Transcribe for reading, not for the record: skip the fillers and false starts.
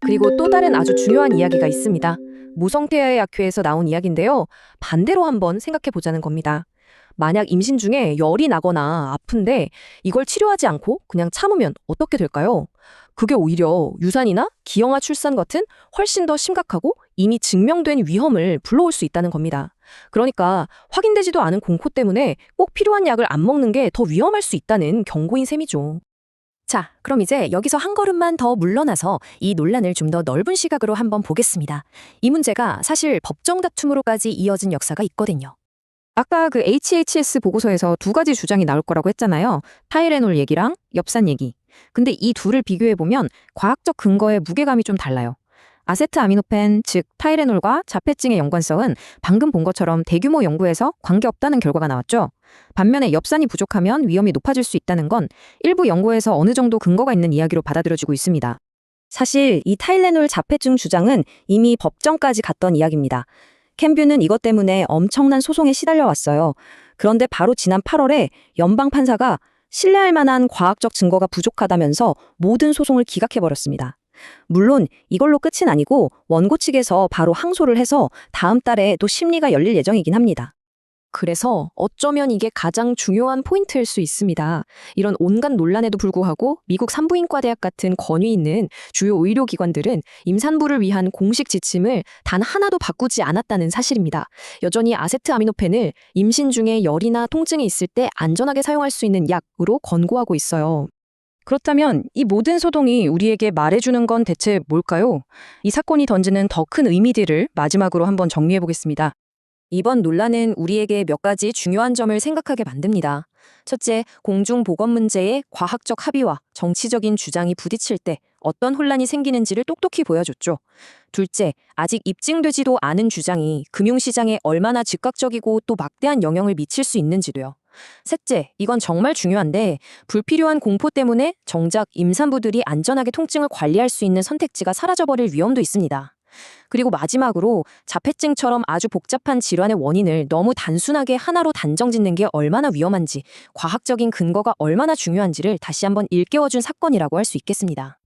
그리고 또 다른 아주 중요한 이야기가 있습니다. 무성태아의 약효에서 나온 이야기인데요. 반대로 한번 생각해 보자는 겁니다. 만약 임신 중에 열이 나거나 아픈데 이걸 치료하지 않고 그냥 참으면 어떻게 될까요? 그게 오히려 유산이나 기형아 출산 같은 훨씬 더 심각하고 이미 증명된 위험을 불러올 수 있다는 겁니다. 그러니까 확인되지도 않은 공포 때문에 꼭 필요한 약을 안 먹는 게 더 위험할 수 있다는 경고인 셈이죠. 자, 그럼 이제 여기서 한 걸음만 더 물러나서 이 논란을 좀 더 넓은 시각으로 한번 보겠습니다. 이 문제가 사실 법정 다툼으로까지 이어진 역사가 있거든요. 아까 그 HHS 보고서에서 두 가지 주장이 나올 거라고 했잖아요. 타이레놀 얘기랑 엽산 얘기. 근데 이 둘을 비교해보면 과학적 근거의 무게감이 좀 달라요. 아세트아미노펜, 즉 타이레놀과 자폐증의 연관성은 방금 본 것처럼 대규모 연구에서 관계없다는 결과가 나왔죠. 반면에 엽산이 부족하면 위험이 높아질 수 있다는 건 일부 연구에서 어느 정도 근거가 있는 이야기로 받아들여지고 있습니다. 사실 이 타이레놀 자폐증 주장은 이미 법정까지 갔던 이야기입니다. 캔뷰는 이것 때문에 엄청난 소송에 시달려왔어요. 그런데 바로 지난 8월에 연방 판사가 신뢰할 만한 과학적 증거가 부족하다면서 모든 소송을 기각해버렸습니다. 물론 이걸로 끝은 아니고 원고 측에서 바로 항소를 해서 다음 달에 또 심리가 열릴 예정이긴 합니다. 그래서 어쩌면 이게 가장 중요한 포인트일 수 있습니다. 이런 온갖 논란에도 불구하고 미국 산부인과대학 같은 권위 있는 주요 의료기관들은 임산부를 위한 공식 지침을 단 하나도 바꾸지 않았다는 사실입니다. 여전히 아세트아미노펜을 임신 중에 열이나 통증이 있을 때 안전하게 사용할 수 있는 약으로 권고하고 있어요. 그렇다면 이 모든 소동이 우리에게 말해주는 건 대체 뭘까요? 이 사건이 던지는 더 큰 의미들을 마지막으로 한번 정리해보겠습니다. 이번 논란은 우리에게 몇 가지 중요한 점을 생각하게 만듭니다. 첫째, 공중보건 문제의 과학적 합의와 정치적인 주장이 부딪힐 때 어떤 혼란이 생기는지를 똑똑히 보여줬죠. 둘째, 아직 입증되지도 않은 주장이 금융시장에 얼마나 즉각적이고 또 막대한 영향을 미칠 수 있는지도요. 셋째, 이건 정말 중요한데 불필요한 공포 때문에 정작 임산부들이 안전하게 통증을 관리할 수 있는 선택지가 사라져버릴 위험도 있습니다. 그리고 마지막으로 자폐증처럼 아주 복잡한 질환의 원인을 너무 단순하게 하나로 단정짓는 게 얼마나 위험한지, 과학적인 근거가 얼마나 중요한지를 다시 한번 일깨워준 사건이라고 할 수 있겠습니다.